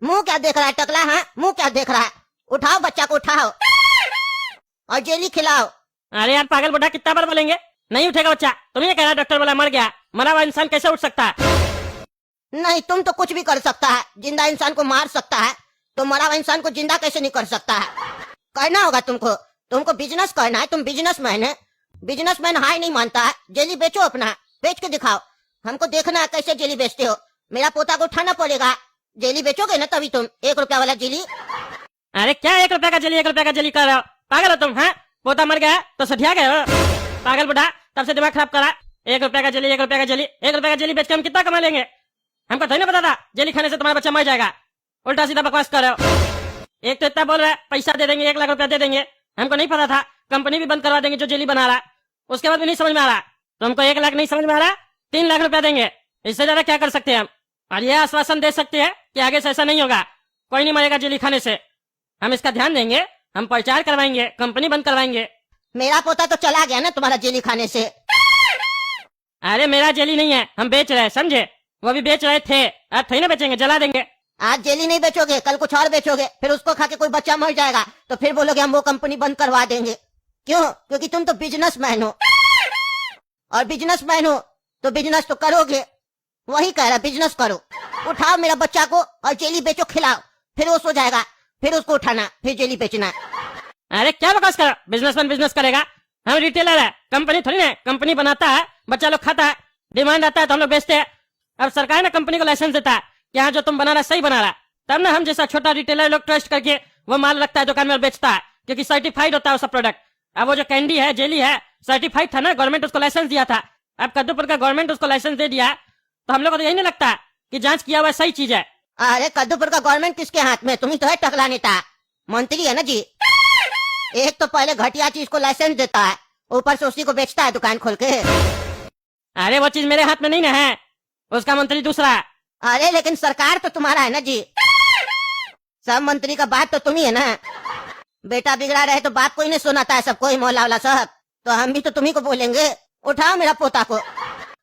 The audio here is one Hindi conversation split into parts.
मुंह क्या देख रहा है टकला? हाँ, मुंह क्या देख रहा है? उठाओ बच्चा को, उठाओ और जेली खिलाओ। अरे यार पागल बुढ़ा, कितना बार बोलेंगे? नहीं उठेगा बच्चा। तुम ये कह रहा डॉक्टर बोला मर गया, मरा हुआ इंसान कैसे उठ सकता है? नहीं, तुम तो कुछ भी कर सकता है, जिंदा इंसान को मार सकता है, तो मरा हुआ इंसान को जिंदा कैसे नहीं कर सकता है? करना होगा तुमको, तुमको बिजनेस करना है। तुम बिजनेसमैन है, बिजनेसमैन हाई नहीं मानता है। जेली बेचो, अपना बेच के दिखाओ, हमको देखना है कैसे जेली बेचते हो। मेरा पोता को उठाना पड़ेगा। जेली बेचोगे ना तभी तुम 1 रुपया वाला जेली। अरे क्या 1 रुपया का जेली, 1 रुपया का जेली कर रहे हो? पागल हो तुम? हैं, पोता मर गया तो सठिया गए हो? पागल बुढ़ा, तब से दिमाग खराब करा। 1 रुपया का जेली, 1 रुपया का जेली, 1 रुपया का जेली बेच के हम कितना कमा लेंगे? हमको थोड़ी ना पता था जेली खाने से तुम्हारा बच्चा मर जाएगा। उल्टा सीधा बकवास कर रहे हो। एक तो इतना बोल रहा है पैसा दे देंगे, 1 लाख रुपया दे देंगे। हमको नहीं पता था कंपनी भी बंद करवा देंगे जो जेली बना रहा। उसके बाद भी नहीं समझ में आ रहा। तुमको 1 लाख नहीं समझ में आ रहा, 3 लाख रुपया देंगे। इससे ज्यादा क्या कर सकते हैं हम? और यह आश्वासन दे सकते हैं कि आगे से ऐसा नहीं होगा, कोई नहीं मरेगा जेली खाने से। हम इसका ध्यान देंगे, हम प्रचार करवाएंगे, कंपनी बंद करवाएंगे। मेरा पोता तो चला गया ना तुम्हारा जेली खाने से। अरे मेरा जेली नहीं है, हम बेच रहे हैं, समझे? वो भी बेच रहे थे, अब थोड़ी ना बेचेंगे, जला देंगे। आज जेली नहीं बेचोगे, कल कुछ और बेचोगे, फिर उसको खा के कोई बच्चा मर जाएगा तो फिर बोलोगे हम वो कंपनी बंद करवा देंगे। क्यों? क्योंकि तुम तो बिजनेसमैन हो, और बिजनेसमैन हो तो बिजनेस तो करोगे। वही कह रहा, बिजनेस करो। उठाओ मेरा बच्चा को और जेली बेचो, खिलाओ, फिर वो सो जाएगा, फिर उसको उठाना, फिर जेली बेचना। अरे क्या बकवास कर, बिजनेसमैन बिजनेस करेगा? हम रिटेलर है, कंपनी थोड़ी ना। कंपनी बनाता है, बच्चा लोग खाता है, डिमांड आता है तो हम लोग बेचते हैं। अब सरकार ने कंपनी को लाइसेंस देता है कि हाँ जो तुम बना रहा सही बना रहा, तब ना हम जैसा छोटा रिटेलर लोग ट्रस्ट करके वो माल रखता है दुकान में और बेचता है, क्योंकि सर्टिफाइड होता है वो सब प्रोडक्ट। अब वो जो कैंडी है, जेली है, सर्टिफाइड था ना, गवर्नमेंट उसको लाइसेंस दिया था। अब कद्दूपुर का गवर्नमेंट उसको लाइसेंस दे दिया, तो हम लोग को तो यही नहीं लगता कि जांच किया हुआ सही चीज है। अरे कद्दूपुर का गवर्नमेंट किसके हाथ में? तुम ही तो है टकला नेता, मंत्री है ना जी। एक तो पहले घटिया चीज को लाइसेंस देता है, ऊपर से उसी को बेचता है दुकान खोल के। अरे वो चीज मेरे हाथ में नहीं ना है, उसका मंत्री दूसरा है। अरे लेकिन सरकार तो तुम्हारा है ना जी, सब मंत्री का बात तो तुम ही है ना। बेटा बिगड़ा रहे तो बाप को ही नहीं सुनाता है, सबको ही मोहल्ला वाला सब। तो हम भी तो तुम्ही को बोलेंगे, उठाओ मेरा पोता को,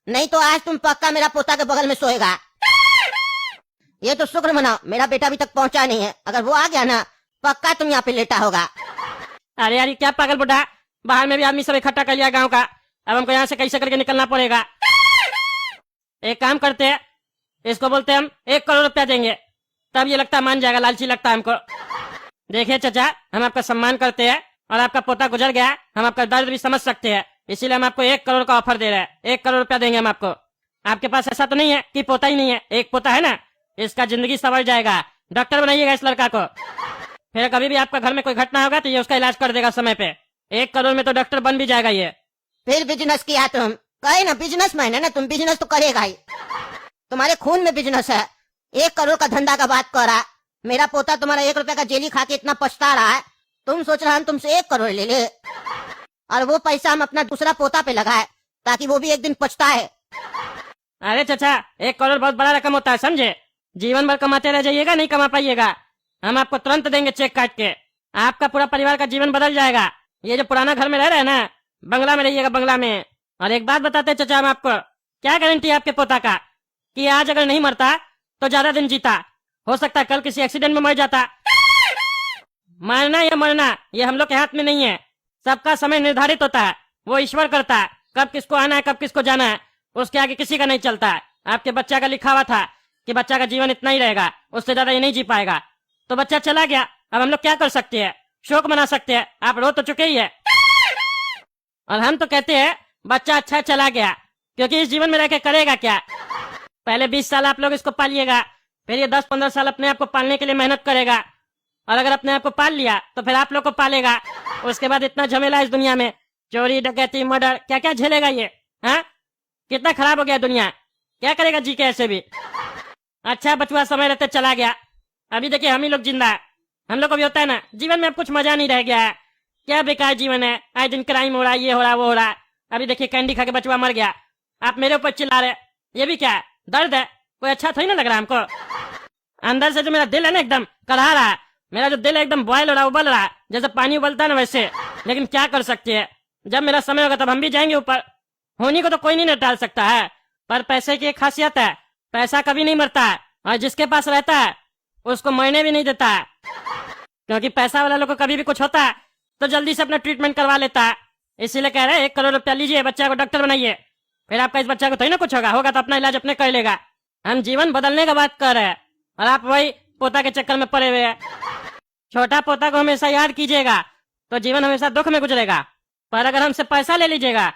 नहीं तो आज तुम पक्का मेरा पोता के बगल में सोएगा। ये तो शुक्र मनाओ मेरा बेटा अभी तक पहुंचा नहीं है, अगर वो आ गया ना पक्का तुम यहाँ पे लेटा होगा। अरे यार क्या पागल बुढ़ा, बाहर में भी आदमी सब इकट्ठा कर लिया गांव का, अब हमको यहाँ से कैसे करके निकलना पड़ेगा। एक काम करते हैं, इसको बोलते हैं हम 1 करोड़ रुपया देंगे, तब ये लगता है मान जाएगा, लालची लगता है हमको। देखिए चाचा, हम आपका सम्मान करते हैं और आपका पोता गुजर गया, हम आपका दर्द भी समझ सकते हैं, इसीलिए हम आपको 1 करोड़ का ऑफर दे रहे हैं। 1 करोड़ रुपया देंगे हम आपको। आपके पास ऐसा तो नहीं है कि पोता ही नहीं है? एक पोता है ना, इसका जिंदगी संवर जाएगा। डॉक्टर बनाइएगा इस लड़का को, फिर कभी भी आपका घर में कोई घटना होगा तो ये उसका इलाज कर देगा समय पे। 1 करोड़ में तो डॉक्टर बन भी जाएगा ये। फिर बिजनेस किया तुम, कहे ना बिजनेसमैन है ना तुम, बिजनेस तो करेगा ही, तुम्हारे खून में बिजनेस है। 1 करोड़ का धंधा का बात कर रहा, मेरा पोता तुम्हारा 1 रुपया का जेली खा के इतना पछता रहा है, तुम सोच रहे हम तुमसे 1 करोड़ ले ले, और वो पैसा हम अपना दूसरा पोता पे लगाए ताकि वो भी एक दिन पछताए। अरे चाचा, 1 करोड़ बहुत बड़ा रकम होता है, समझे? जीवन भर कमाते रह जाइएगा, नहीं कमा पाइएगा। हम आपको तुरंत देंगे चेक काट के, आपका पूरा परिवार का जीवन बदल जाएगा। ये जो पुराना घर में रह रहे हैं ना, बंगला में रहिएगा, बंगला में। और एक बात बताते चाचा हम आपको, क्या गारंटी है आपके पोता का कि आज अगर नहीं मरता तो ज्यादा दिन जीता, हो सकता है कल किसी एक्सीडेंट में मर जाता। मारना या मरना ये हम लोग के हाथ में नहीं है, सबका समय निर्धारित होता है, वो ईश्वर करता है, कब किसको आना है कब किसको जाना है, उसके आगे किसी का नहीं चलता है। आपके बच्चा का लिखा हुआ था कि बच्चा का जीवन इतना ही रहेगा, उससे ज्यादा ये नहीं जी पाएगा, तो बच्चा चला गया, अब हम लोग क्या कर सकते हैं? शोक मना सकते हैं, आप रो तो चुके ही है। और हम तो कहते हैं बच्चा अच्छा चला गया, क्योंकि इस जीवन में रह के करेगा क्या? पहले 20 साल आप लोग इसको पालिएगा, फिर ये 10-15 साल अपने आप को पालने के लिए मेहनत करेगा, और अगर अपने आप को पाल लिया तो फिर आप लोग को पालेगा। उसके बाद इतना झमेला इस दुनिया में, चोरी डकैती मर्डर क्या क्या झेलेगा ये। हाँ, कितना खराब हो गया दुनिया, क्या करेगा जी के ऐसे भी। अच्छा बचुआ समय रहते चला गया, अभी देखिए हम ही लोग जिंदा है। हम लोग को भी होता है ना, जीवन में अब कुछ मजा नहीं रह गया है, क्या बेकार जीवन है, आए दिन क्राइम हो रहा है, ये हो रहा है वो हो रहा है। अभी देखिए कैंडी खा के बचुआ मर गया, आप मेरे ऊपर चिल्ला रहे, ये भी क्या है? दर्द है, कोई अच्छा थोड़ी ना लग रहा हमको। अंदर से जो मेरा दिल है ना एकदम कढ़ा रहा है, मेरा जो दिल है एकदम बॉयल हो रहा है, उबल रहा है, जैसे पानी उबलता है ना वैसे। लेकिन क्या कर सकते हैं, जब मेरा समय होगा तब हम भी जाएंगे ऊपर। होनी को तो कोई नहीं टाल सकता है, पर पैसे की एक खासियत है, पैसा कभी नहीं मरता है, और जिसके पास रहता है उसको मरने भी नहीं देता है, क्योंकि पैसा वाला लोग को कभी भी कुछ होता है तो जल्दी से अपना ट्रीटमेंट करवा लेता है। इसीलिए कह रहे हैं 1 करोड़ रुपया लीजिए, बच्चा को डॉक्टर बनाइए, फिर आपका इस बच्चा को थोड़ी ना कुछ होगा तो अपना इलाज अपने कर लेगा। हम जीवन बदलने का बात कर रहे हैं और आप वही पोता के चक्कर में पड़े हुए हैं। छोटा पोता को हमेशा याद कीजिएगा तो जीवन हमेशा दुख में गुजरेगा, पर अगर हमसे पैसा ले लीजिएगा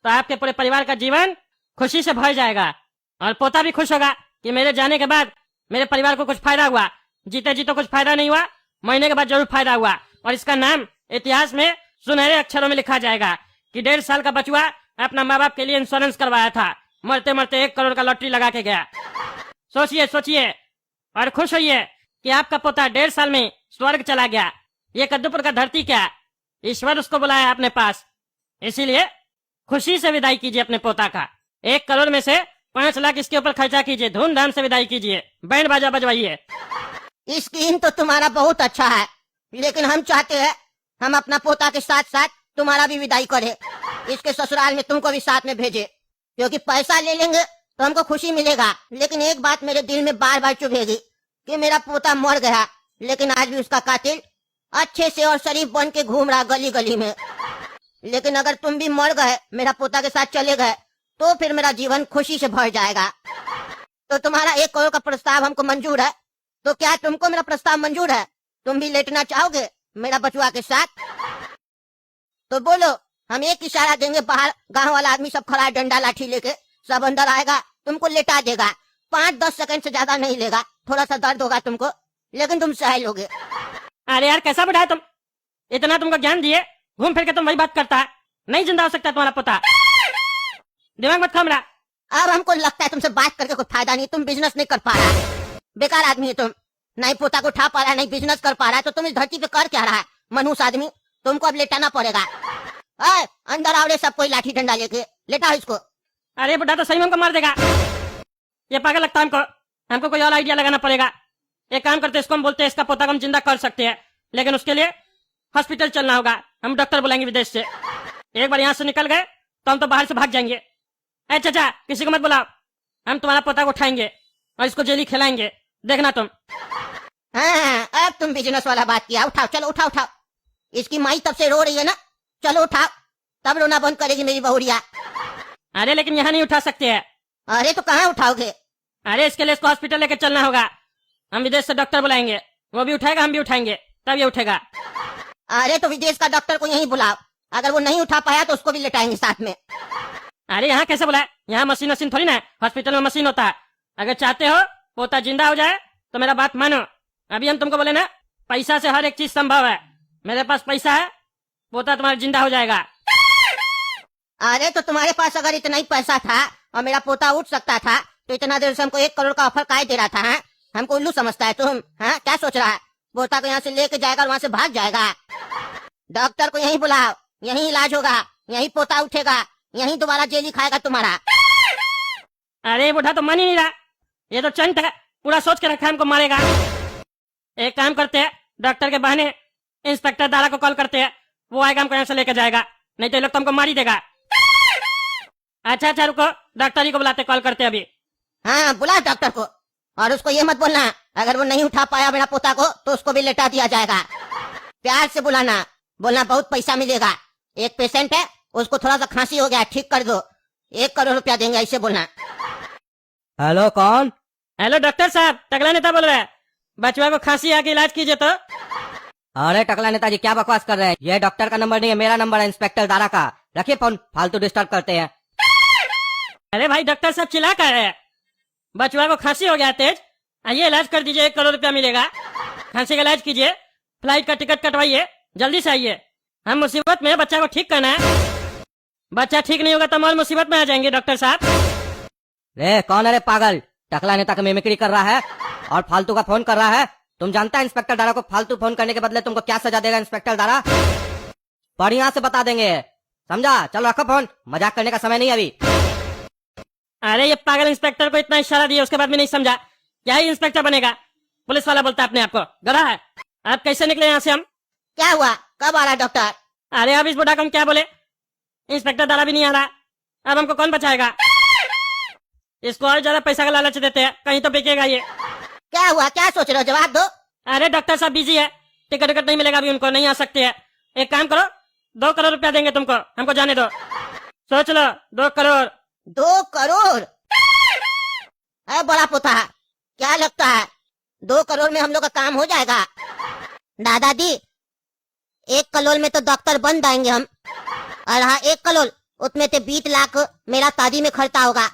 तो आपके पूरे परिवार का जीवन खुशी से भर जाएगा और पोता भी खुश होगा कि मेरे जाने के बाद मेरे परिवार को कुछ फायदा हुआ। जीते जी तो कुछ फायदा नहीं हुआ, मरने के बाद जरूर फायदा हुआ और इसका नाम इतिहास में सुनहरे अक्षरों में लिखा जाएगा कि 1.5 साल का बचुआ अपना माँ बाप के लिए इंश्योरेंस करवाया था, मरते मरते 1 करोड़ का लॉटरी लगा के गया। सोचिए सोचिए और खुश होइए कि आपका पोता 1.5 साल में स्वर्ग चला गया। ये कद्दूपुर का धरती क्या, ईश्वर उसको बुलाया अपने पास। इसीलिए खुशी से विदाई कीजिए अपने पोता का। 1 करोड़ में से 5 लाख इसके ऊपर खर्चा कीजिए, धूमधाम से विदाई कीजिए, बैंड बाजा बजवाइए। स्कीम तो तुम्हारा बहुत अच्छा है, लेकिन हम चाहते हैं हम अपना पोता के साथ साथ तुम्हारा भी विदाई करें, इसके ससुराल में तुमको भी साथ में भेजे, क्योंकि पैसा ले लेंगे तो हमको खुशी मिलेगा, लेकिन एक बात मेरे दिल में बार बार चुभेगी कि मेरा पोता मर गया, लेकिन आज भी उसका कातिल अच्छे से और शरीफ बन के घूम रहा गली गली में। लेकिन अगर तुम भी मर गए, मेरा पोता के साथ चले गए, तो फिर मेरा जीवन खुशी से भर जाएगा। तो तुम्हारा 1 करोड़ का प्रस्ताव हमको मंजूर है, तो क्या तुमको मेरा प्रस्ताव मंजूर है? तुम भी लेटना चाहोगे मेरा बचुआ के साथ? तो बोलो, हम एक इशारा देंगे, बाहर गांव वाला आदमी सब खड़ा है डंडा लाठी लेके, सब अंदर आएगा, तुमको लेटा देगा, 5-10 सेकंड से ज्यादा नहीं लेगा, थोड़ा सा दर्द होगा तुमको, लेकिन तुम सह लोगे। अरे यार कैसा बुढ़ा है तुम, इतना तुमको ज्ञान दिए, घूम फिर के तुम वही बात करता है। नहीं जिंदा हो सकता तुम्हारा पोता, दिमाग मत खा। अब हमको लगता है तुमसे बात करके कोई फायदा नहीं, तुम बिजनेस नहीं कर पा रहा है, बेकार आदमी है तुम, नहीं पोता को उठा पा रहा है, नहीं बिजनेस कर पा रहा है, तो तुम इस धरती पे कर क्या रहा है मनहूस आदमी? तुमको अब लेटाना पड़ेगा। अंदर आओ रे सब कोई लाठी डंडा लेके, लेटाओ इसको। अरे बुढ़ा तो सही में हमको मार देगा, ये पागल लगता है हमको। हमको कोई और आइडिया लगाना पड़ेगा। एक काम करते, इसको हम बोलते हैं इसका पोता को हम जिंदा कर सकते हैं, लेकिन उसके लिए हॉस्पिटल चलना होगा। हम डॉक्टर बुलाएंगे विदेश से। एक बार यहाँ से निकल गए तो हम तो बाहर से भाग जाएंगे। अरे चाचा किसी को मत बुलाओ, हम तुम्हारा पोता को उठाएंगे और इसको जेली खिलाएंगे, देखना तुम। हाँ, अब तुम बिजनेस वाला बात किया। उठाओ, चलो उठाओ उठाओ, इसकी माई तब से रो रही है ना, चलो उठाओ, तब रोना बंद करेगी मेरी बहुरिया। अरे लेकिन यहाँ नहीं उठा सकते हैं। अरे तो कहाँ उठाओगे? अरे इसके लिए इसको हॉस्पिटल लेकर चलना होगा। हम विदेश से डॉक्टर बुलाएंगे, वो भी उठाएगा, हम भी उठाएंगे, तब ये उठेगा। अरे तो विदेश का डॉक्टर को यहीं बुलाओ, अगर वो नहीं उठा पाया तो उसको भी लेटाएंगे साथ में। अरे यहाँ कैसे बुलाए, यहाँ मशीन वशीन थोड़ी ना है, हॉस्पिटल में मशीन होता है। अगर चाहते हो पोता जिंदा हो जाए तो मेरा बात मानो। अभी हम तुमको बोले ना, पैसा से हर एक चीज संभव है। मेरे पास पैसा है, पोता तुम्हारा जिंदा हो जाएगा। अरे तो तुम्हारे पास अगर इतना ही पैसा था और मेरा पोता उठ सकता था, तो इतना देर से हमको 1 करोड़ का ऑफर काहे दे रहा था? है हमको उल्लू समझता है तुम? हाँ क्या सोच रहा है? पोता को यहाँ से लेके जाएगा और वहाँ से भाग जाएगा। डॉक्टर को यहीं बुलाओ, यहीं इलाज होगा, यहीं पोता उठेगा, यहीं दोबारा जेली खाएगा तुम्हारा। अरे बुढ़ा तो मान ही नहीं रहा, ये तो चंट है, पूरा सोच के रखा है हमको मारेगा। एक काम करते हैं, डॉक्टर के बहाने इंस्पेक्टर दारा को कॉल करते हैं, वो आएगा हमको यहाँ से लेकर जाएगा, नहीं तो ये लोग तो हमको मार ही देगा। अच्छा अच्छा रुको, डॉक्टर ही को बुलाते, कॉल करते अभी। हाँ बुला डॉक्टर को, और उसको ये मत बोलना अगर वो नहीं उठा पाया मेरा पोता को तो उसको भी लेटा दिया जाएगा। प्यार से बुलाना, बोलना बहुत पैसा मिलेगा, एक पेशेंट है उसको थोड़ा सा खांसी हो गया, ठीक कर दो, 1 करोड़ रुपया देंगे, ऐसे बोलना। हेलो कौन? हेलो डॉक्टर साहब, टकला नेता बोल रहे हैं, बचवा को खांसी आके इलाज कीजिए तो। अरे टकला नेताजी क्या बकवास कर रहे हैं, ये डॉक्टर का नंबर नहीं है, मेरा नंबर है इंस्पेक्टर दारा का, रखिए फोन, फालतू डिस्टर्ब करते हैं। अरे भाई डॉक्टर साहब चिल्ला कर रहे हैं, बचवा को खांसी हो गया तेज, आइए इलाज कर दीजिए, 1 करोड़ रुपया मिलेगा, खांसी का इलाज कीजिए, फ्लाइट का टिकट कटवाइए, जल्दी से आइए, हम मुसीबत में, बच्चा को ठीक करना है, बच्चा ठीक नहीं होगा तो हम और मुसीबत में आ जाएंगे डॉक्टर साहब। रे कौन है रे पागल, टकला नेता का मिमिक्री कर रहा है और फालतू का फोन कर रहा है। तुम जानता है इंस्पेक्टर दारा को फालतू फोन करने के बदले तुमको क्या सजा देगा इंस्पेक्टर दारा? बढ़िया से बता देंगे, समझा? चलो रखो फोन, मजाक करने का समय नहीं अभी। अरे ये पागल इंस्पेक्टर को इतना इशारा दिया, उसके बाद में नहीं समझा, क्या ही इंस्पेक्टर बनेगा, पुलिस वाला बोलता है अपने आप को, गधा है। आप कैसे निकले यहाँ से हम? क्या हुआ, कब आ रहा डॉक्टर? अरे अब इस बुढ़ा को हम क्या बोले, इंस्पेक्टर दारा भी नहीं आ रहा, अब हमको कौन बचाएगा? इसको और ज्यादा पैसा का लालच देते हैं, कहीं तो बिकेगा ये। क्या हुआ, क्या सोच रहे हो, जवाब दो। अरे डॉक्टर साहब बिजी है, टिकट विकट नहीं मिलेगा अभी उनको, नहीं आ सकते है। एक काम करो, 2 करोड़ रुपया देंगे तुमको, हमको जाने दो। सोच लो, 2 करोड़। 2 करोड़? है बड़ा पोता, क्या लगता है 2 करोड़ में हम लोग का काम हो जाएगा? दादाजी 1 करोड़ में तो डॉक्टर बन जाएंगे हम, और हाँ 1 करोड़ उसमें से 20 लाख मेरा शादी में खर्चा होगा,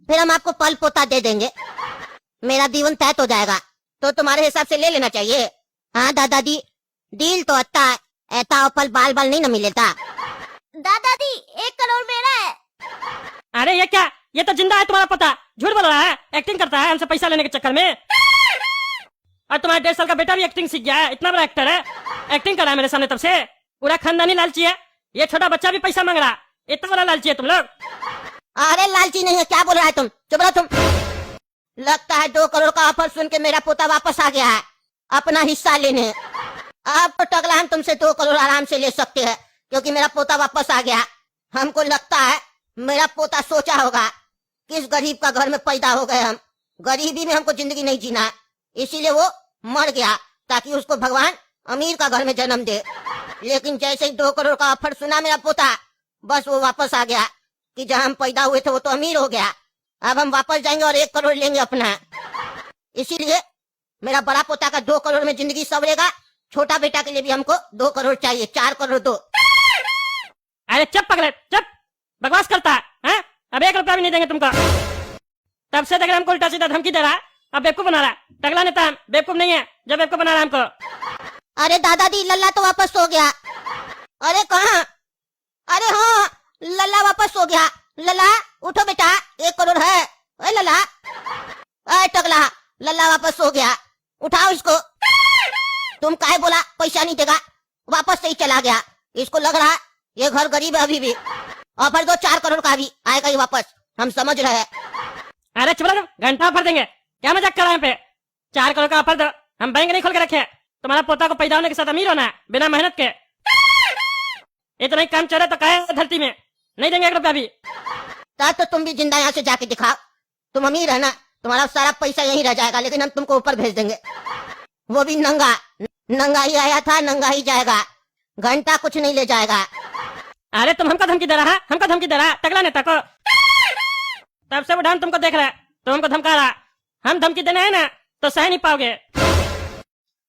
फिर हम आपको पल पोता दे देंगे, मेरा जीवन तय हो जाएगा। तो तुम्हारे हिसाब से ले लेना चाहिए। हाँ दादाजी डील तो अच्छा है, ऐसा पल बाल बाल नहीं न मिलेगा। दादाजी 1 करोड़ मेरा है। अरे ये क्या, ये तो जिंदा है तुम्हारा पोता, झूठ बोल रहा है, एक्टिंग करता है हमसे पैसा लेने के चक्कर में। और तुम्हारा 1.5 साल का बेटा भी एक्टिंग सीख गया है, इतना बड़ा एक्टर है, एक्टिंग कर रहा है मेरे सामने तब से। पूरा खानदानी लालची है, ये छोटा बच्चा भी पैसा मांग रहा, इतना बड़ा लालची है तुम लोग। अरे लालची नहीं है, क्या बोल रहा है तुम, चुप रहो तुम। लगता है 2 करोड़ का ऑफर सुन के मेरा पोता वापस आ गया है अपना हिस्सा लेने। अब तो टकला हम तुमसे 2 करोड़ आराम से ले सकते हैं, क्योंकि मेरा पोता वापस आ गया। हमको लगता है मेरा पोता सोचा होगा किस गरीब का घर में पैदा हो गए हम, गरीबी में हमको जिंदगी नहीं जीना है, इसीलिए वो मर गया ताकि उसको भगवान अमीर का घर में जन्म दे। लेकिन जैसे ही 2 करोड़ का ऑफर सुना मेरा पोता, बस वो वापस आ गया कि जहाँ हम पैदा हुए थे वो तो अमीर हो गया। अब हम वापस जाएंगे और 1 करोड़ लेंगे अपना। इसीलिए मेरा बड़ा पोता का 2 करोड़ में जिंदगी सवरेगा, छोटा बेटा के लिए भी हमको 2 करोड़ चाहिए, 4 करोड़ दो। अरे चुप पगले, चुप, बकवास करता है, हैं? अब 1 रुपया भी नहीं देंगे तुमको। तब से देख रहे हमको उल्टा सीधा धमकी दे रहा है, अब बेवकूफ बना रहा है। टकला नेता हम बेवकूफ नहीं है, जब बेवकूफ बना रहा है हमको। अरे दादाजी लल्ला तो वापस हो गया। अरे कहाँ? अरे हाँ लल्ला वापस हो गया। लल्ला उठो बेटा, 1 करोड़ है। अरे लल्ला, अरे टकला, लल्ला वापस हो गया, उठाओ इसको। तुम काहे बोला पैसा नहीं देगा, वापस से ही चला गया। इसको लग रहा है ये घर गरीब है अभी भी। ऑफर दो 4 करोड़ का भी आएगा ही वापस, हम समझ रहे हैं। अरे चुप रहो, घंटा ऑफर देंगे, क्या मजाक कर रहे हैं पे। 4 करोड़ का ऑफर दो, हम बैंक नहीं खोल के रखे। तुम्हारा पोता को पैदा होने के साथ अमीर होना है बिना मेहनत के। इतना ही काम चल रहा तो कहे धरती में नहीं देंगे 1 रुपया भी। तब तो तुम भी जिंदा यहाँ से जाके दिखाओ, तुम अमीर है ना, तुम्हारा सारा पैसा यहीं रह जाएगा, लेकिन हम तुमको ऊपर भेज देंगे, वो भी नंगा। नंगा ही आया था, नंगा ही जाएगा, घंटा कुछ नहीं ले जाएगा। अरे तुम हमको धमकी दे रहा है, हमको धमकी दे रहा है टकला नेता को। तब से वो डान तुमको देख रहा है, तो हमको धमका रहा। हम धमकी देना है ना तो सह नहीं पाओगे।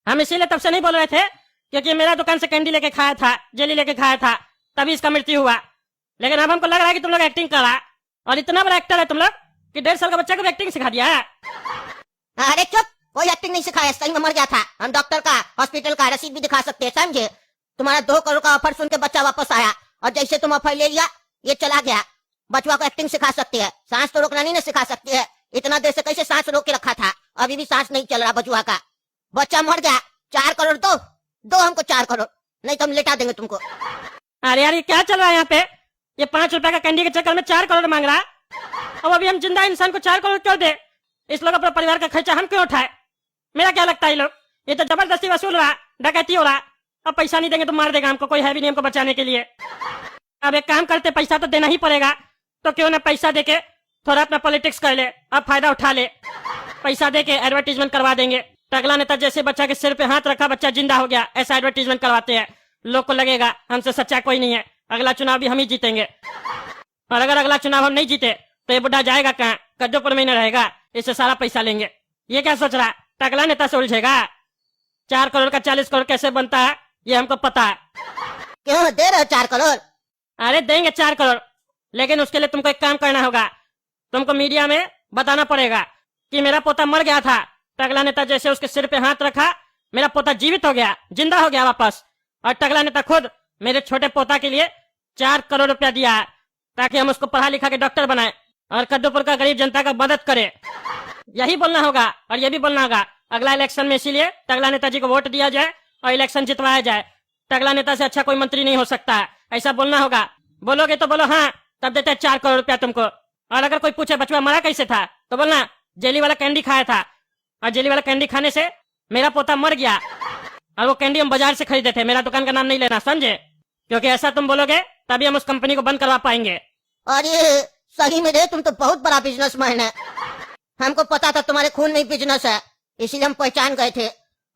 हम इसीलिए तब से नहीं बोल रहे थे, क्योंकि मेरा दुकान से कैंडी लेके खाया था, जेली लेके खाया था, तभी इसका मृत्यु हुआ। लेकिन अब हमको लग रहा है कि तुम लोग एक्टिंग कर रहा है, और इतना बड़ा एक्टर है तुम लोग कि 1.5 साल का बच्चा को भी एक्टिंग सिखा दिया है। अरे चुप, कोई एक्टिंग नहीं सिखाया, सही में मर गया था। हम डॉक्टर का, हॉस्पिटल का रसीद भी दिखा सकते हैं, समझे। तुम्हारा 2 करोड़ का ऑफर सुन के बच्चा वापस आया, और जैसे तुम ऑफर ले लिया ये चला गया। बचवा को एक्टिंग सिखा सकती है, सांस तो रोकना नहीं ना सिखा सकती है। इतना देर से कैसे सांस रोक के रखा था, अभी भी सांस नहीं चल रहा बचवा का। बच्चा मर गया, 4 करोड़ दो हमको 4 करोड़, नहीं तो हम लेटा देंगे तुमको। अरे यार ये क्या चल रहा है यहाँ पे, ये 5 रुपया का कैंडी के चक्कर में 4 करोड़ मांग रहा है। अब अभी हम जिंदा इंसान को 4 करोड़ क्यों दे, इस लोग अपने परिवार का खर्चा हम क्यों उठाए। मेरा क्या लगता है ये लोग, ये तो जबरदस्ती वसूल रहा, डकैती हो रहा। अब पैसा नहीं देंगे तो मार देगा हमको, कोई है भी नहीं हमको बचाने के लिए। अब एक काम करते, पैसा तो देना ही पड़ेगा, तो क्यों ना पैसा देके थोड़ा अपना पॉलिटिक्स कर ले, अब फायदा उठा ले। पैसा देके एडवर्टीजमेंट करवा देंगे, टकला नेता जैसे बच्चा के सिर पे हाथ रखा बच्चा जिंदा हो गया, ऐसा एडवर्टीजमेंट करवाते हैं। लोग को लगेगा हमसे सच्चा कोई नहीं है, अगला चुनाव भी हम ही जीतेंगे। और अगर अगला चुनाव हम नहीं जीते तो ये बुढ़ा जाएगा कहाँ, कद्दूपुर में ही रहेगा, इससे सारा पैसा लेंगे। ये क्या सोच रहा, टकला नेता से उलझेगा। 4 करोड़ का 40 करोड़ कैसे बनता है ये हमको पता है। क्यों दे रहे हो 4 करोड़? अरे देंगे 4 करोड़, लेकिन उसके लिए तुमको एक काम करना होगा। तुमको मीडिया में बताना पड़ेगा कि मेरा पोता मर गया था, टकला नेता जैसे उसके सिर पे हाथ रखा, मेरा पोता जीवित हो गया, जिंदा हो गया वापस। और टकला नेता खुद मेरे छोटे पोता के लिए 4 करोड़ रुपया दिया है, ताकि हम उसको पढ़ा लिखा के डॉक्टर बनाए और कद्दूपुर का गरीब जनता का मदद करे। यही बोलना होगा, और ये भी बोलना होगा अगला इलेक्शन में, इसीलिए टकला नेताजी को वोट दिया जाए और इलेक्शन जितवाया जाए। टकला नेता से अच्छा कोई मंत्री नहीं हो सकता है, ऐसा बोलना होगा। बोलोगे तो बोलो हाँ, तब देते 4 करोड़ रुपया तुमको। और अगर कोई पूछे बचवा मरा कैसे था, तो बोलना जेली वाला कैंडी खाया था, और जेली वाला कैंडी खाने से मेरा पोता मर गया, और वो कैंडी हम बाजार से खरीदे थे। मेरा दुकान का नाम नहीं लेना, समझे, क्योंकि ऐसा तुम बोलोगे तभी हम उस कंपनी को बंद करवा पाएंगे। और ये सही में रे, तुम तो बहुत बड़ा बिजनेसमैन है। हमको पता था तुम्हारे खून नहीं बिजनेस है, इसीलिए हम पहचान गए थे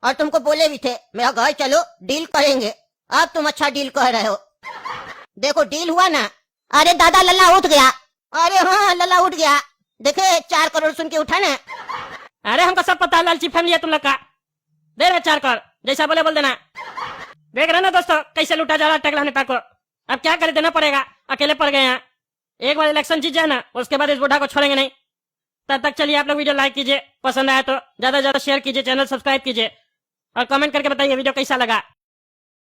और तुमको बोले भी थे मेरा घर चलो डील करेंगे। अब तुम अच्छा डील कह रहे हो। देखो डील हुआ ना। अरे दादा लल्ला उठ गया। अरे हाँ लल्ला उठ गया। देखे 4 करोड़ सुन के उठा ना। अरे हमको सब पता है, लालची फैमिली है तुम लोग का। दे रहे 4 करोड़, जैसा बोले बोल देना। देख रहे ना दोस्तों कैसे लूटा जा रहा है टकला नेता को। अब क्या करे, देना पड़ेगा, अकेले पड़ गए हैं। एक बार इलेक्शन जीत जाए ना, उसके बाद इस बूढ़ा को छोड़ेंगे नहीं। तब तक चलिए आप लोग वीडियो लाइक कीजिए, पसंद आया तो ज्यादा से ज्यादा शेयर कीजिए, चैनल सब्सक्राइब कीजिए और कमेंट करके बताइए वीडियो कैसा लगा।